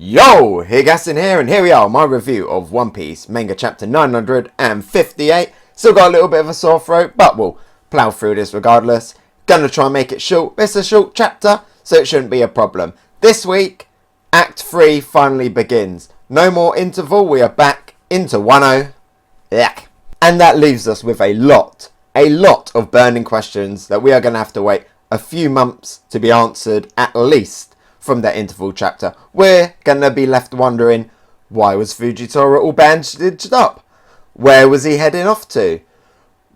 Yo, Hegassen here, and here we are, my review of One Piece, Manga Chapter 958. Still got a little bit of a sore throat, but we'll plough through this regardless. Gonna try and make it short. It's a short chapter, so it shouldn't be a problem. This week, Act 3 finally begins. No more interval, we are back into Wano. Yuck. And that leaves us with a lot of burning questions that we are gonna have to wait a few months to be answered at least. From that interval chapter, we're gonna be left wondering, why was Fujitora all bandaged up? Where was he heading off to?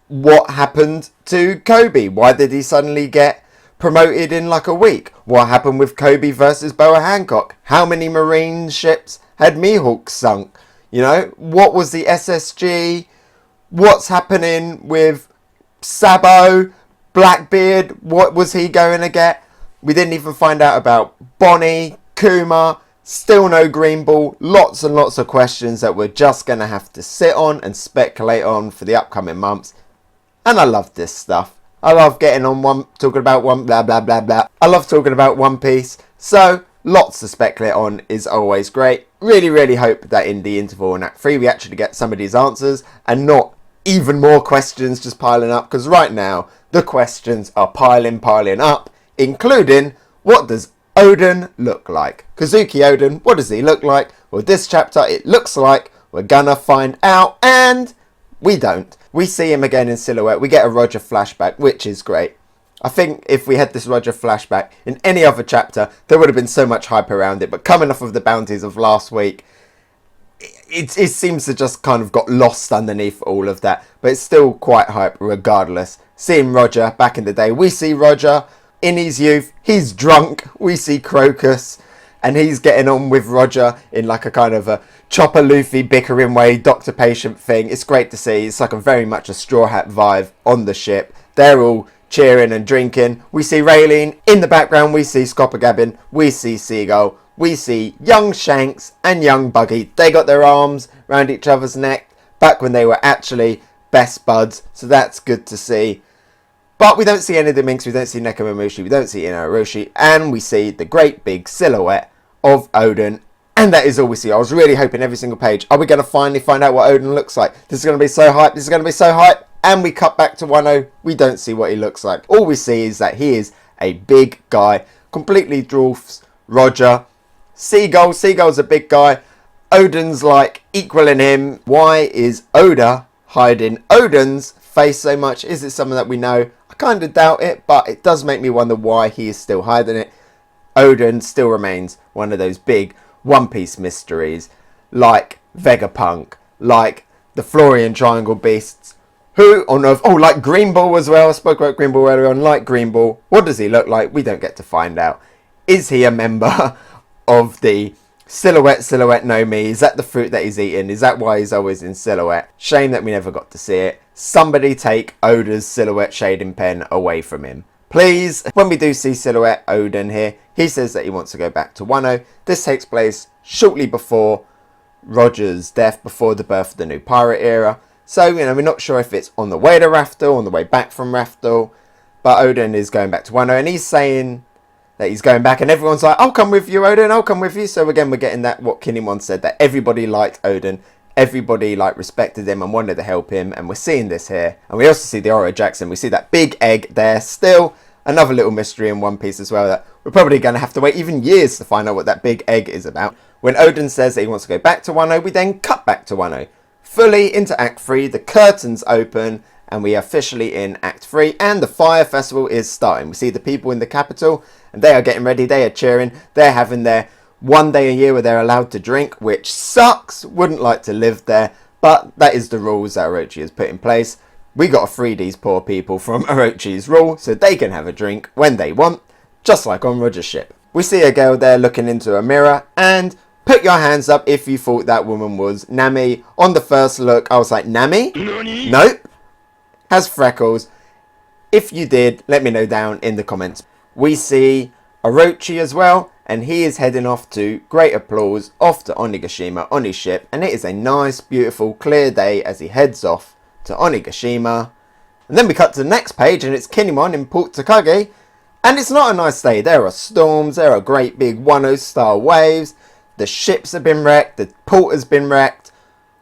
What happened to Kobe? Why did he suddenly get promoted in like a week? What happened with Kobe versus Boa Hancock? How many marine ships had Mihawk sunk? You know, what was the SSG? What's happening with Sabo? Blackbeard? What was he going to get? We didn't even find out about Bonnie, Kuma, still no Green Ball. Lots and lots of questions that we're just going to have to sit on and speculate on for the upcoming months. And I love this stuff. I love getting on talking about blah blah blah blah. I love talking about One Piece. So lots to speculate on is always great. Really hope that in the interval in Act 3 we actually get some of these answers and not even more questions just piling up. Because right now the questions are piling up. Including, what does Oden look like? Kozuki Oden, what does he look like? Well, this chapter, it looks like we're gonna find out, and we don't. We see him again in silhouette. We get a Roger flashback, which is great. I think if we had this Roger flashback in any other chapter, there would have been so much hype around it. But coming off of the bounties of last week, it seems to just kind of got lost underneath all of that. But it's still quite hype regardless. Seeing Roger back in the day, we see Roger in his youth, he's drunk. We see Crocus, and he's getting on with Roger in like a kind of a Chopper Luffy bickering way, doctor-patient thing. It's great to see. It's like a very much a Straw Hat vibe on the ship. They're all cheering and drinking. We see Raylene. In the background, we see Scoppergabbin. We see Seagull. We see young Shanks and young Buggy. They got their arms around each other's neck back when they were actually best buds. So that's good to see. But we don't see any of the Minks, we don't see Nekomamushi, we don't see Inaroshi, and we see the great big silhouette of Oden. And that is all we see. I was really hoping every single page, are we going to finally find out what Oden looks like? This is going to be so hype, this is going to be so hype. And we cut back to Wano, we don't see what he looks like. All we see is that he is a big guy, completely dwarfs Roger. Seagull's a big guy. Oden's like equaling him. Why is Oda hiding Oden's face so much? Is it something that we know? I kind of doubt it, but it does make me wonder why he is still hiding it. Oden still remains one of those big One Piece mysteries, like Vegapunk, like the Florian Triangle Beasts. Who on earth? Oh, like Green Ball as well. I spoke about Green Ball earlier on. Like Green Ball. What does he look like? We don't get to find out. Is he a member of the Silhouette no Mi? Is that the fruit that he's eating? Is that why he's always in silhouette? Shame that we never got to see it. Somebody take Oda's silhouette shading pen away from him, please. When we do see silhouette Oden here, he says that he wants to go back to Wano. This takes place shortly before Roger's death, before the birth of the new pirate era. So, you know, we're not sure if it's on the way to Raftel, on the way back from Raftel. But Oden is going back to Wano, and he's saying that he's going back, and everyone's like, I'll come with you, Oden, I'll come with you. So again, we're getting that, what Kinemon said, that everybody liked Oden. Everybody like respected him and wanted to help him, and we're seeing this here. And we also see the Oro Jackson. We see that big egg there. Still another little mystery in One Piece as well, that we're probably going to have to wait even years to find out what that big egg is about. When Oden says that he wants to go back to Wano, we then cut back to Wano. Fully into Act 3, the curtains open, and we are officially in Act 3, and the Fire Festival is starting. We see the people in the capital, and they are getting ready, they are cheering, they're having their one day a year where they're allowed to drink, which sucks. Wouldn't like to live there, but that is the rules that Orochi has put in place. We got to free these poor people from Orochi's rule so they can have a drink when they want, just like on Roger's ship. We see a girl there looking into a mirror, and put your hands up if you thought that woman was Nami. On the first look, I was like, Nami? Nope. Has freckles. If you did, let me know down in the comments. We see Orochi as well, and he is heading off to great applause off to Onigashima on his ship, and it is a nice, beautiful, clear day as he heads off to Onigashima. And then we cut to the next page, and it's Kinemon in Port Tokage, and it's not a nice day. There are storms, there are great big Wano style waves, The ships have been wrecked. The port has been wrecked.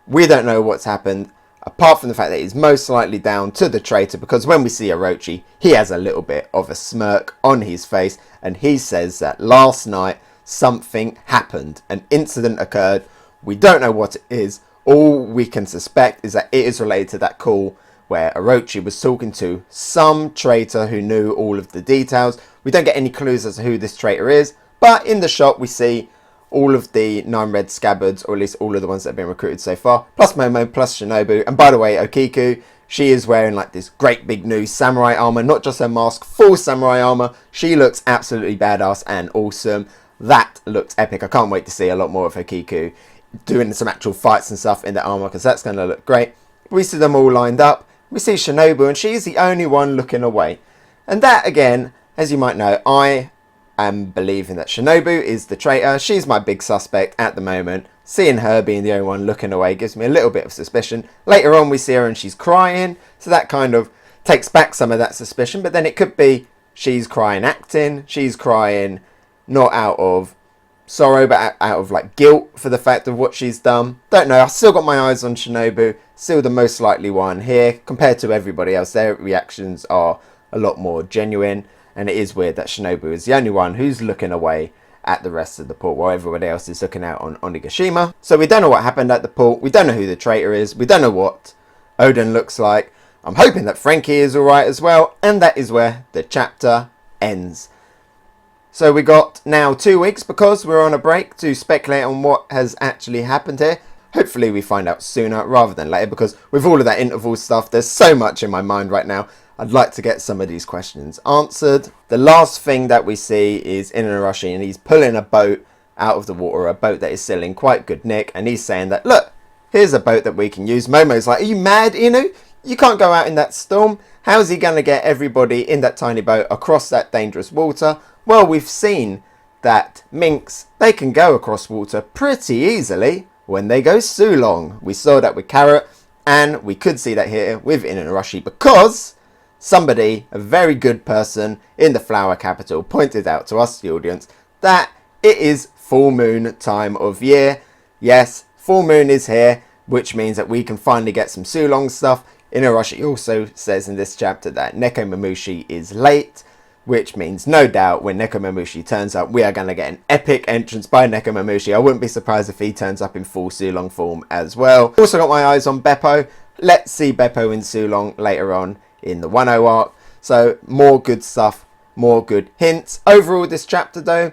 We don't know what's happened, apart from the fact that he's most likely down to the traitor, because when we see Orochi, he has a little bit of a smirk on his face, and he says that last night something happened. An incident occurred. We don't know what it is. All we can suspect is that it is related to that call where Orochi was talking to some traitor who knew all of the details. We don't get any clues as to who this traitor is, but in the shot we see all of the 9 Red Scabbards, or at least all of the ones that have been recruited so far, plus Momo, plus Shinobu, and by the way, Okiku, she is wearing like this great big new samurai armor, not just her mask, full samurai armor. She looks absolutely badass and awesome. That looks epic. I can't wait to see a lot more of Okiku doing some actual fights and stuff in the armor, because that's going to look great. We see them all lined up. We see Shinobu, and she's the only one looking away. And that, again, as you might know, I am believing that Shinobu is the traitor. She's my big suspect at the moment. Seeing her being the only one looking away gives me a little bit of suspicion. Later on we see her and she's crying, so that kind of takes back some of that suspicion. But then it could be she's crying acting, she's crying not out of sorrow but out of like guilt for the fact of what she's done. Don't know, I've still got my eyes on Shinobu, still the most likely one here. Compared to everybody else, their reactions are a lot more genuine. And it is weird that Shinobu is the only one who's looking away at the rest of the port, while everybody else is looking out on Onigashima. So we don't know what happened at the port. We don't know who the traitor is. We don't know what Oden looks like. I'm hoping that Frankie is alright as well. And that is where the chapter ends. So we got now 2 weeks, because we're on a break, to speculate on what has actually happened here. Hopefully we find out sooner rather than later, because with all of that interval stuff, there's so much in my mind right now. I'd like to get some of these questions answered. The last thing that we see is Inuarashi, and he's pulling a boat out of the water, a boat that is still in quite good nick, and he's saying that, look, here's a boat that we can use. Momo's like, are you mad, Inu? You can't go out in that storm. How's he going to get everybody in that tiny boat across that dangerous water? Well, we've seen that minks, they can go across water pretty easily when they go Sulong. We saw that with Carrot, and we could see that here with Inuarashi, because somebody, a very good person in the flower capital, pointed out to us, the audience, that it is full moon time of year. Yes, full moon is here, which means that we can finally get some Sulong stuff. Inuarashi also says in this chapter that Nekomamushi is late, which means no doubt when Nekomamushi turns up, we are going to get an epic entrance by Nekomamushi. I wouldn't be surprised if he turns up in full Sulong form as well. Also got my eyes on Beppo. Let's see Beppo in Sulong later on in the Wano arc. So more good stuff, more good hints. Overall, this chapter though,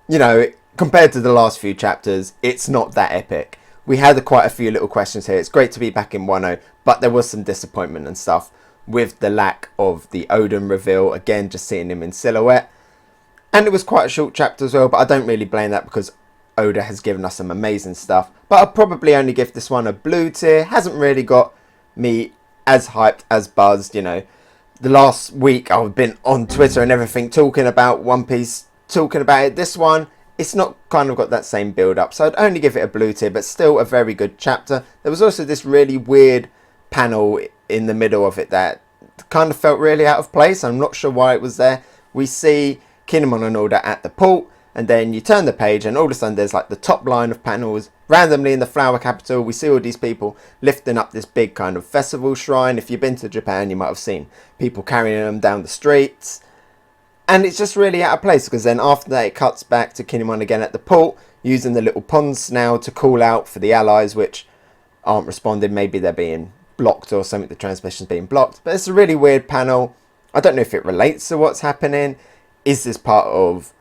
you know, compared to the last few chapters, it's not that epic. We had quite a few little questions here. It's great to be back in Wano, but there was some disappointment and stuff with the lack of the Oden reveal. Again, just seeing him in silhouette. And it was quite a short chapter as well, but I don't really blame that, because Oda has given us some amazing stuff. But I'll probably only give this one a blue tier. Hasn't really got me as hyped, as buzzed, you know. The last week I've been on Twitter and everything talking about One Piece, talking about it. This one, it's not kind of got that same build up, so I'd only give it a blue tier, but still a very good chapter. There was also this really weird panel in the middle of it that kind of felt really out of place. I'm not sure why it was there. We see Kinemon and all that at the port, and then you turn the page and all of a sudden there's like the top line of panels randomly in the flower capital. We see all these people lifting up this big kind of festival shrine. If you've been to Japan, you might have seen people carrying them down the streets, and it's just really out of place, because then after that it cuts back to Kinemon again at the port using the little pond now to call out for the allies, which aren't responding. Maybe they're being blocked or something, the transmission's being blocked. But it's a really weird panel. I don't know if it relates to what's happening. Is this part of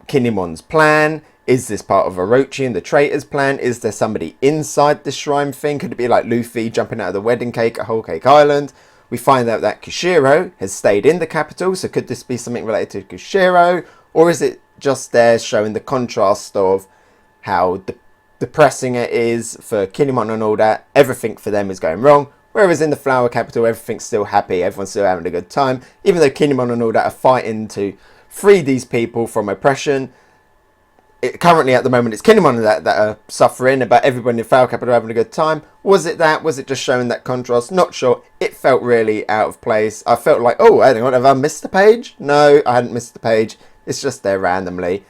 Kinemon's plan? Is this part of Orochi and the traitor's plan? Is there somebody inside the shrine thing? Could it be like Luffy jumping out of the wedding cake at Whole Cake Island? We find out that Kushiro has stayed in the capital, so could this be something related to Kushiro? Or is it just there showing the contrast of how depressing it is for Kinemon and all that? Everything for them is going wrong, whereas in the flower capital everything's still happy, everyone's still having a good time, even though Kinemon and all that are fighting to free these people from oppression. Currently at the moment it's Kinemon that are suffering, but everybody in the flower capital are having a good time. Was it that? Was it just showing that contrast? Not sure. It felt really out of place. I felt like, oh, hang on, have I missed the page? No, I hadn't missed the page. It's just there randomly.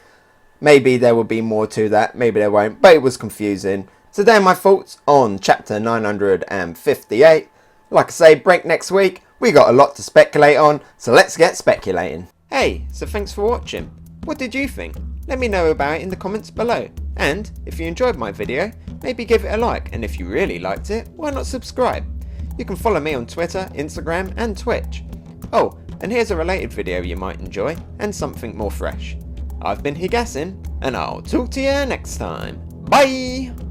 Maybe there will be more to that, maybe there won't, but it was confusing. So there are my thoughts on chapter 958. Like I say, break next week. We got a lot to speculate on, so let's get speculating. Hey, so thanks for watching. What did you think? Let me know about it in the comments below. And if you enjoyed my video, maybe give it a like, and if you really liked it, why not subscribe? You can follow me on Twitter, Instagram and Twitch. Oh, and here's a related video you might enjoy, and something more fresh. I've been Hegassen, and I'll talk to you next time. Bye!